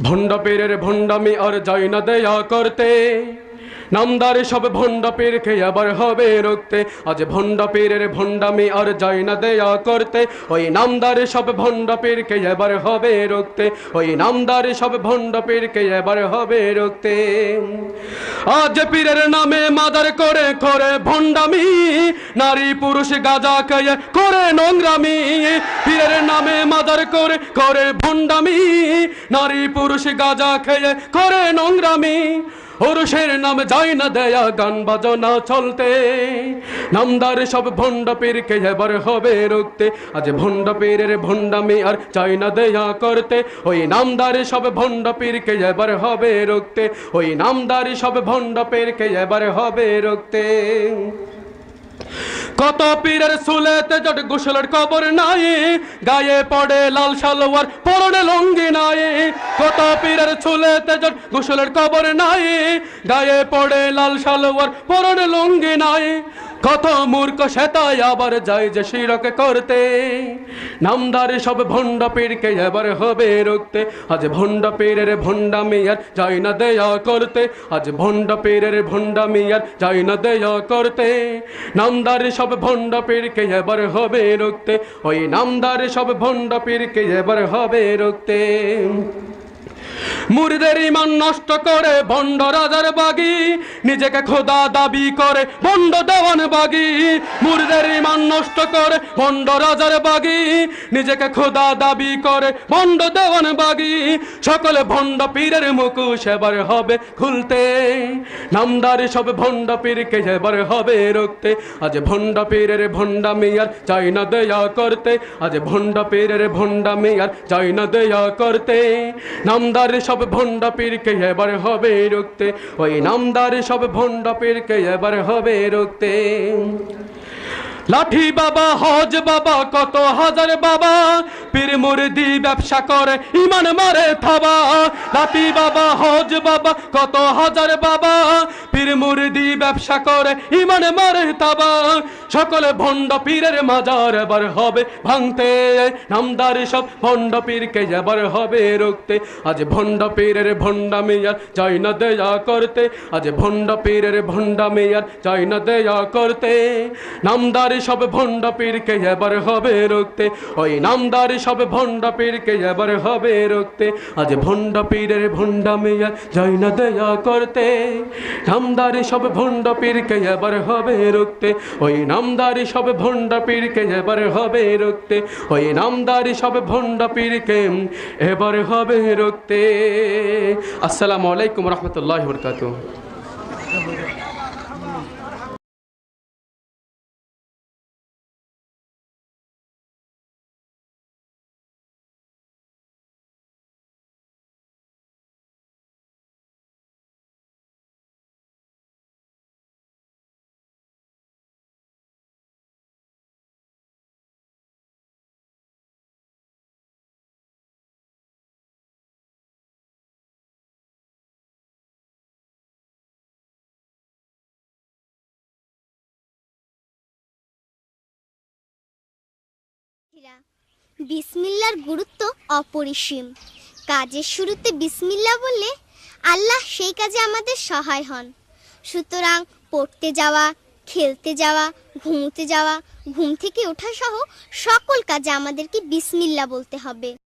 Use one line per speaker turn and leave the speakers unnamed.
ভণ্ড পীরের ভণ্ডামি আর যায় না দেয়া করতে, নামদারে সব ভণ্ড পীরকে আবার হবে রুখতে। আজ ভণ্ড পীরের ভণ্ডামি আর যায় না দেয়া করতে, ওই নামদারে সব ভণ্ড পীরকে এবার হবে রুখতে। ওই নামদারে সব ভণ্ড পীরকে এবার হবে রুখতে। আজ পীরের নামে মাদার করে করে ভণ্ডামি, নারী পুরুষ গাঁজা খেয়ে করে নোংরামি। পীরের নামে মাদার করে করে ভণ্ডামি, নারী পুরুষ গাঁজা খেয়ে করে নোংরামি। পুরুষের নাম যায় না দেয়া গান বাজনা চলতে, নামদার সব ভণ্ড পীরকে এবার হবে রুখতে। আজ ভণ্ড পীরের ভণ্ডামি আর চাই না দেয়া করতে, ওই নামদার সব ভণ্ড পীরকে এবার হবে রুখতে। ওই নামদার সব ভণ্ড পীরকে এবার হবে রুখতে। কত পীরের সুলেতে জট গোসলের কবর নাই, গায়ে পড়ে লাল সালোয়ার পরনে লুঙ্গি নাই। কত পীরের সুলেতে জট গোসলের কবর নাই, গায়ে পড়ে লাল সালোয়ার পরনে লুঙ্গি নাই। কত মূর্খ সেতায় আবার যায় যে শিরক করতে, নামদার সব ভণ্ড পীরকে এবার হবে রুখতে। আজ ভণ্ড পীরের ভণ্ডামি আর যায় না দেয়া করতে, আজ ভণ্ড পীরের ভণ্ডামি আর যায় না দেয়া করতে। নামদার সব ভণ্ড পীরকে এবার হবে রুখতে, ওই নামদার সব ভণ্ড পীরকে এবার হবে রুখতে। মুরিদের ইমান নষ্ট করে ভণ্ড রাজার বাগি, নিজেকে খোদা দাবি করে ভণ্ড দেওয়ান বাগি। মুরিদের ইমান নষ্ট করে ভণ্ড রাজার বাগি, নিজেকে খোদা দাবি করে ভণ্ড দেওয়ান বাগি। সকলে ভণ্ড পীরের মুখোশ এবার হবে খুলতে, নামদারি সব ভণ্ড পীরকে এবার হবে রুখতে। আজ ভণ্ড পীরের ভণ্ডামি আর চাই না দেয়া করতে, আজ ভণ্ড পীরের ভণ্ডামি আর চাই না দেয়া করতে। নামদার সব ভণ্ড পীরকে এবার হবে রুখতে, ওই নামদার সব ভণ্ড পীরকে এবার হবে রুখতে। লাঠি বাবা হজ বাবা কত হাজার বাবা, পীর মুরিদি ব্যবসা করে ইমান মারে থাবা। লাঠি বাবা হজ বাবা কত হাজার বাবা, পীর মুরিদি ব্যবসা করে ইমান মারে থাবা। সকলে ভণ্ড পীরের মাজার এবার হবে ভাঙতে, নামদার সব ভণ্ড পীরকে এবার হবে রুখতে। আজ ভণ্ড পীরের ভণ্ডামি আর চাই না দেয়া করতে, আজ ভণ্ড পীরের ভণ্ডামি আর চাই না দেয়া করতে। নামদার সব ভণ্ড পীরকে এবার হবে রুখতে, ওই নামদার সব ভণ্ড পীরকে এবার হবে রুখতে। আজ ভণ্ড পীরের ভণ্ডামি আর চাই না দেয়া করতে, নামদার সব ভণ্ড পীরকে এবার হবে রুখতে। ওই নামদারি সব ভণ্ড পীরকে এবার হবে রুখতে, ওই নামদারি সব ভণ্ড পীরকে এবার হবে রুখতে। আসসালামু আলাইকুম রহমতুল্লাহি ওয়া বারাকাতুহু।
বিসমিল্লার গুরুত্ব অপরিসীম। কাজের শুরুতে বিসমিল্লাহ বললে আল্লাহ সেই কাজে আমাদের সহায় হন। সুতরাং পড়তে যাওয়া, খেলতে যাওয়া, ঘুমোতে যাওয়া, ঘুম থেকে ওঠা সহ সকল কাজে আমাদেরকে বিসমিল্লাহ বলতে হবে।